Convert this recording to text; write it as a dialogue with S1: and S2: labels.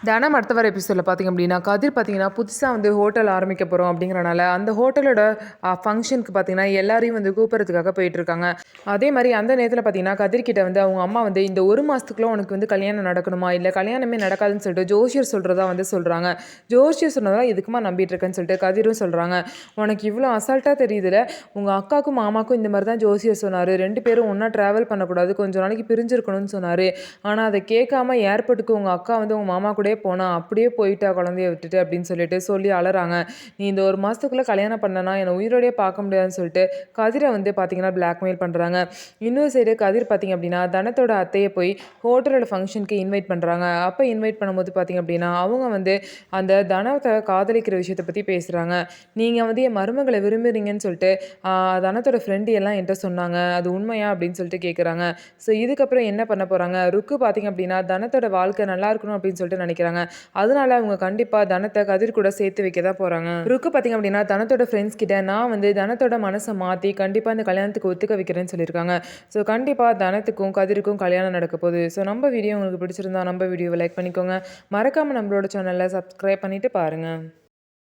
S1: தனம் அடுத்த வர எபிசோடில் பார்த்திங்க அப்படின்னா கதிர் பார்த்திங்கன்னா புதுசாக வந்து ஹோட்டல் ஆரம்பிக்க போகிறோம் அப்படிங்கிறனால அந்த ஹோட்டலோட ஃபங்க்ஷனுக்கு பார்த்திங்கன்னா எல்லாரையும் வந்து கூப்பிட்றதுக்காக போயிட்டுருக்காங்க. அதே மாதிரி அந்த நேரத்தில் பார்த்திங்கன்னா கதிர்கிட்ட வந்து அவங்க அம்மா வந்து இந்த ஒரு மாதத்துக்குள்ள உனக்கு வந்து கல்யாணம் நடக்கணுமா இல்லை கல்யாணமே நடக்காதுன்னு சொல்லிட்டு ஜோஷியர் சொல்கிறதா வந்து சொல்கிறாங்க. ஜோஷியர் சொன்னதா இதுக்குமா நம்பிட்டு இருக்கேன்னு சொல்லிட்டு கதிரும் சொல்கிறாங்க. உனக்கு இவ்வளோ அசால்ட்டாக தெரியுதுல, உங்கள் அக்காவுக்கும் மாமாக்கும் இந்த மாதிரி தான் ஜோஷியர் சொன்னார், 2 பேரும் ஒன்றா ட்ராவல் பண்ணக்கூடாது, கொஞ்சம் நாளைக்கு பிரிஞ்சிருக்கணும்னு சொன்னார். ஆனால் அதை கேட்காம ஏர்போர்ட்டுக்கு உங்கள் அக்கா வந்து உங்கள் மாமா கூட போனா அப்படியே போயிட்டா குழந்தைய விட்டுட்டு அப்படின்னு சொல்லிட்டு சொல்லி அலறாங்க. நீ இந்த ஒரு மாதத்துக்குள்ளே கல்யாணம் பண்ணனா என்னை உயிரோடையே பார்க்க முடியாதுன்னு சொல்லிட்டு கதிரை வந்து பார்த்தீங்கன்னா பிளாக்மெயில் பண்ணுறாங்க. இன்னொரு சைடு கதிர் பார்த்தீங்க அப்படின்னா தனத்தோட அத்தையை போய் ஹோட்டலோட ஃபங்க்ஷனுக்கு இன்வைட் பண்ணுறாங்க. அப்போ இன்வைட் பண்ணும்போது பார்த்தீங்க அப்படின்னா அவங்க வந்து அந்த தனத்தை காதலிக்கிற விஷயத்தை பற்றி பேசுகிறாங்க. நீங்கள் வந்து என் மருமகளை விரும்புகிறீங்கன்னு சொல்லிட்டு தனத்தோட ஃப்ரெண்டு எல்லாம் என்கிட்ட சொன்னாங்க, அது உண்மையா அப்படின்னு சொல்லிட்டு கேட்குறாங்க. ஸோ இதுக்கப்புறம் என்ன பண்ண போகிறாங்க, ருக்கு பார்த்தீங்க அப்படின்னா தனத்தோட வாழ்க்கை நல்லா இருக்கணும் அப்படின்னு சொல்லிட்டு நினைக்கிறாங்க. அதனால அவங்க கண்டிப்பா தனத்தை கதிர் கூட சேர்த்து வைக்க தான் போறாங்க. ருக்கு பாத்தீங்க அப்படின்னா தனத்தோட ஃப்ரெண்ட்ஸ் கிட்ட நான் வந்து தனத்தோட மனசை மாத்தி கண்டிப்பா இந்த கல்யாணத்துக்கு ஒத்துக்க வைக்கிறேன்னு சொல்லியிருக்காங்க. ஸோ கண்டிப்பா தனத்துக்கும் கதிருக்கும் கல்யாணம் நடக்க போகுது. ஸோ நம்ம வீடியோ உங்களுக்கு பிடிச்சிருந்தா நம்ம வீடியோவை லைக் பண்ணிக்கோங்க. மறக்காம நம்மளோட சேனலை சப்ஸ்கிரைப் பண்ணிட்டு பாருங்க.